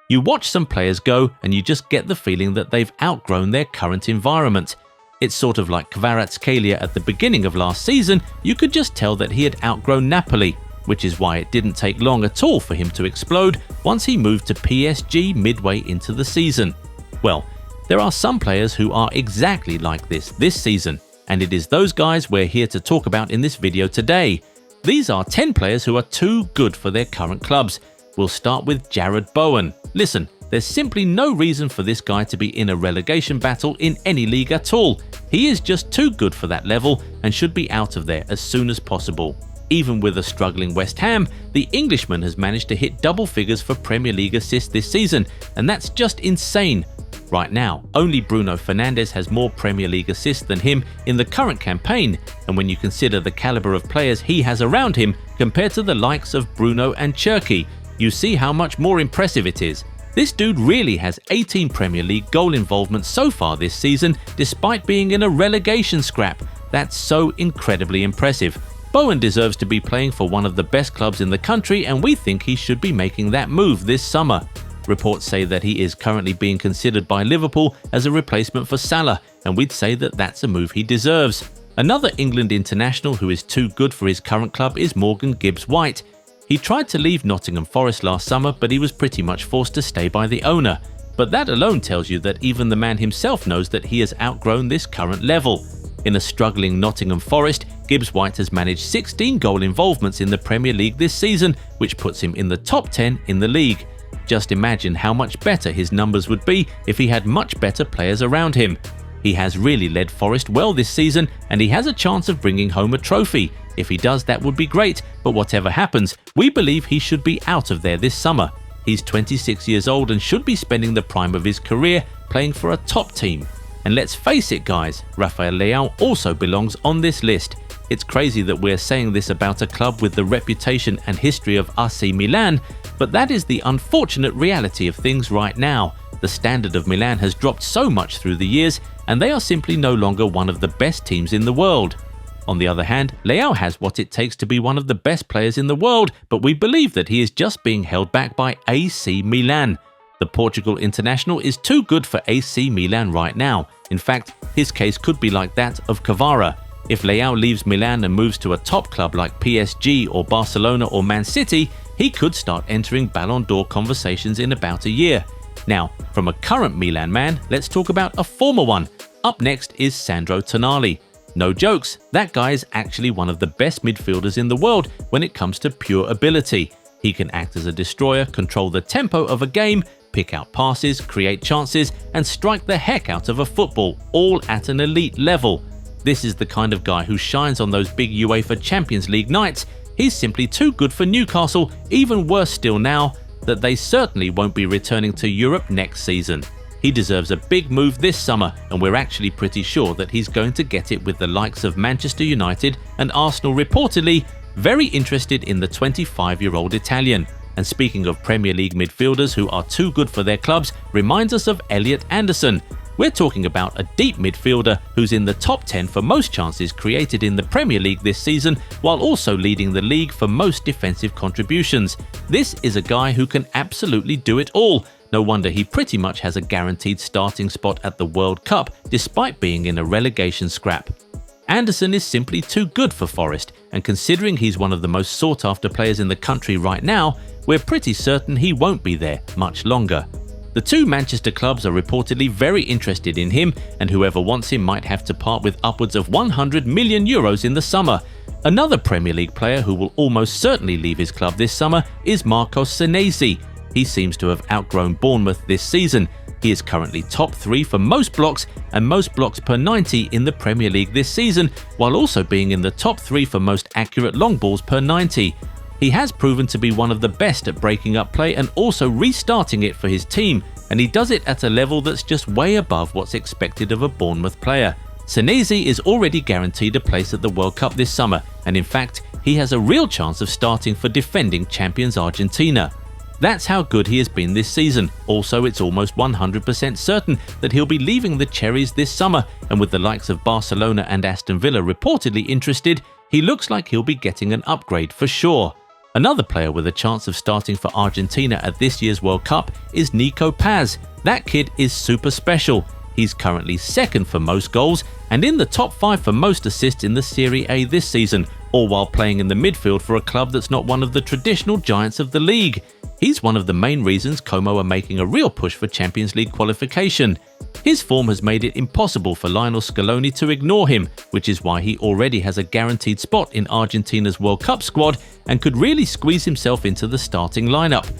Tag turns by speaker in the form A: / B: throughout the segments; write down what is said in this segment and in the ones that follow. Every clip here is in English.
A: You watch some players go and you just get the feeling that they've outgrown their current environment. It's sort of like Kvaratskhelia at the beginning of last season. You could just tell that he had outgrown Napoli, which is why it didn't take long at all for him to explode once he moved to PSG midway into the season. Well, there are some players who are exactly like this season, and it is those guys we're here to talk about in this video today. These are 10 players who are too good for their current clubs. We'll start with Jarrod Bowen. Listen, there's simply no reason for this guy to be in a relegation battle in any league at all. He is just too good for that level and should be out of there as soon as possible. Even with a struggling West Ham, the Englishman has managed to hit double figures for Premier League assists this season, and that's just insane. Right now, only Bruno Fernandes has more Premier League assists than him in the current campaign, and when you consider the caliber of players he has around him compared to the likes of Bruno and Cherki, you see how much more impressive it is. This dude really has 18 Premier League goal involvement so far this season, despite being in a relegation scrap. That's so incredibly impressive. Bowen deserves to be playing for one of the best clubs in the country, and we think he should be making that move this summer. Reports say that he is currently being considered by Liverpool as a replacement for Salah, and we'd say that that's a move he deserves. Another England international who is too good for his current club is Morgan Gibbs-White. He tried to leave Nottingham Forest last summer, but he was pretty much forced to stay by the owner. But that alone tells you that even the man himself knows that he has outgrown this current level. In a struggling Nottingham Forest, Gibbs-White has managed 16 goal involvements in the Premier League this season, which puts him in the top 10 in the league. Just imagine how much better his numbers would be if he had much better players around him. He has really led Forest well this season, and he has a chance of bringing home a trophy. If he does, that would be great, but whatever happens, we believe he should be out of there this summer. He's 26 years old and should be spending the prime of his career playing for a top team. And let's face it guys, Rafael Leao also belongs on this list. It's crazy that we're saying this about a club with the reputation and history of AC Milan, but that is the unfortunate reality of things right now. The standard of Milan has dropped so much through the years, and they are simply no longer one of the best teams in the world. On the other hand, Leao has what it takes to be one of the best players in the world, but we believe that he is just being held back by AC Milan. The Portugal international is too good for AC Milan right now. In fact, his case could be like that of Kvara. If Leao leaves Milan and moves to a top club like PSG or Barcelona or Man City, he could start entering Ballon d'Or conversations in about a year. Now, from a current Milan man, let's talk about a former one. Up next is Sandro Tonali. No jokes, that guy is actually one of the best midfielders in the world when it comes to pure ability. He can act as a destroyer, control the tempo of a game, pick out passes, create chances, and strike the heck out of a football, all at an elite level. This is the kind of guy who shines on those big UEFA Champions League nights. He's simply too good for Newcastle, even worse still now that they certainly won't be returning to Europe next season. He deserves a big move this summer, and we're actually pretty sure that he's going to get it with the likes of Manchester United and Arsenal, reportedly very interested in the 25-year-old Italian. And speaking of Premier League midfielders who are too good for their clubs, reminds us of Elliot Anderson. We're talking about a deep midfielder who's in the top 10 for most chances created in the Premier League this season, while also leading the league for most defensive contributions. This is a guy who can absolutely do it all. No wonder he pretty much has a guaranteed starting spot at the World Cup, despite being in a relegation scrap. Anderson is simply too good for Forest, and considering he's one of the most sought-after players in the country right now, we're pretty certain he won't be there much longer. The two Manchester clubs are reportedly very interested in him, and whoever wants him might have to part with upwards of 100 million euros in the summer. Another Premier League player who will almost certainly leave his club this summer is Marcos Senesi. He seems to have outgrown Bournemouth this season. He is currently top 3 for most blocks and most blocks per 90 in the Premier League this season, while also being in the top 3 for most accurate long balls per 90. He has proven to be one of the best at breaking up play and also restarting it for his team, and he does it at a level that's just way above what's expected of a Bournemouth player. Senesi is already guaranteed a place at the World Cup this summer, and in fact, he has a real chance of starting for defending champions Argentina. That's how good he has been this season. Also, it's almost 100% certain that he'll be leaving the Cherries this summer, and with the likes of Barcelona and Aston Villa reportedly interested, he looks like he'll be getting an upgrade for sure. Another player with a chance of starting for Argentina at this year's World Cup is Nico Paz. That kid is super special. He's currently second for most goals and in the top 5 for most assists in the Serie A this season, all while playing in the midfield for a club that's not one of the traditional giants of the league. He's one of the main reasons Como are making a real push for Champions League qualification. His form has made it impossible for Lionel Scaloni to ignore him, which is why he already has a guaranteed spot in Argentina's World Cup squad and could really squeeze himself into the starting lineup.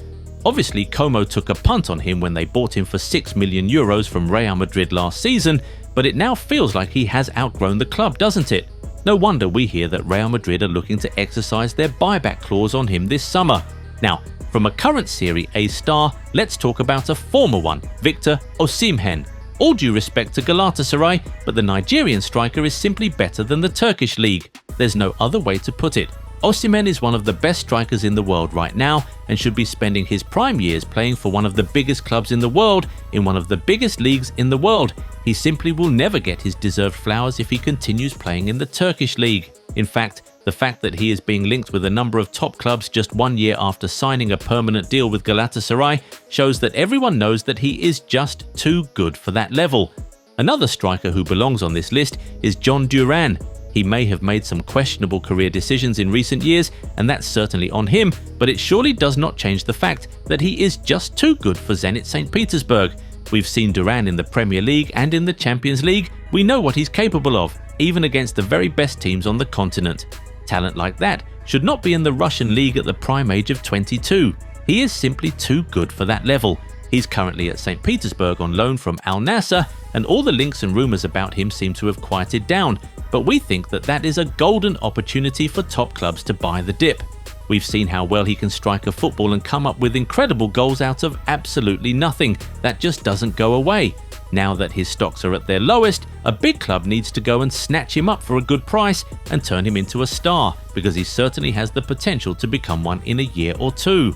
A: Obviously, Como took a punt on him when they bought him for €6 million from Real Madrid last season, but it now feels like he has outgrown the club, doesn't it? No wonder we hear that Real Madrid are looking to exercise their buyback clause on him this summer. Now, from a current Serie A star, let's talk about a former one, Victor Osimhen. All due respect to Galatasaray, but the Nigerian striker is simply better than the Turkish league. There's no other way to put it. Osimhen is one of the best strikers in the world right now and should be spending his prime years playing for one of the biggest clubs in the world, in one of the biggest leagues in the world. He simply will never get his deserved flowers if he continues playing in the Turkish league. In fact, the fact that he is being linked with a number of top clubs just 1 year after signing a permanent deal with Galatasaray shows that everyone knows that he is just too good for that level. Another striker who belongs on this list is Jhon Duran. He may have made some questionable career decisions in recent years, and that's certainly on him, but it surely does not change the fact that he is just too good for Zenit St. Petersburg. We've seen Duran in the Premier League and in the Champions League. We know what he's capable of, even against the very best teams on the continent. Talent like that should not be in the Russian league at the prime age of 22. He is simply too good for that level. He's currently at St. Petersburg on loan from Al Nassr, and all the links and rumours about him seem to have quieted down, but we think that that is a golden opportunity for top clubs to buy the dip. We've seen how well he can strike a football and come up with incredible goals out of absolutely nothing. That just doesn't go away. Now that his stocks are at their lowest, a big club needs to go and snatch him up for a good price and turn him into a star, because he certainly has the potential to become one in a year or two.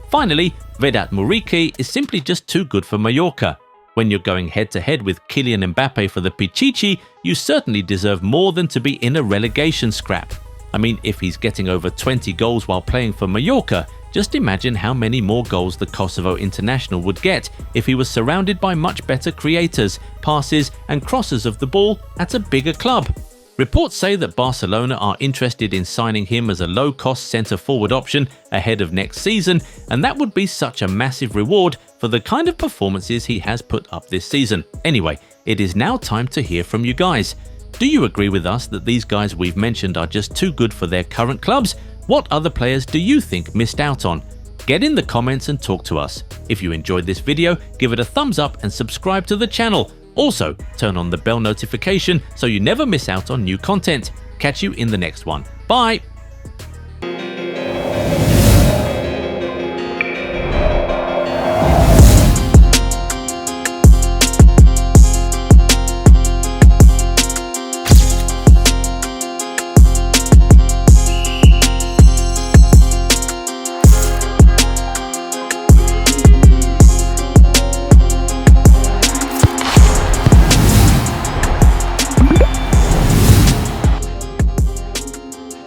A: Finally, Vedat Muriqi is simply just too good for Mallorca. When you're going head-to-head with Kylian Mbappe for the Pichichi, you certainly deserve more than to be in a relegation scrap. I mean, if he's getting over 20 goals while playing for Mallorca, just imagine how many more goals the Kosovo international would get if he was surrounded by much better creators, passes and crosses of the ball at a bigger club. Reports say that Barcelona are interested in signing him as a low-cost centre-forward option ahead of next season, and that would be such a massive reward for the kind of performances he has put up this season. Anyway, it is now time to hear from you guys. Do you agree with us that these guys we've mentioned are just too good for their current clubs? What other players do you think missed out on? Get in the comments and talk to us. If you enjoyed this video, give it a thumbs up and subscribe to the channel. Also, turn on the bell notification so you never miss out on new content. Catch you in the next one. Bye!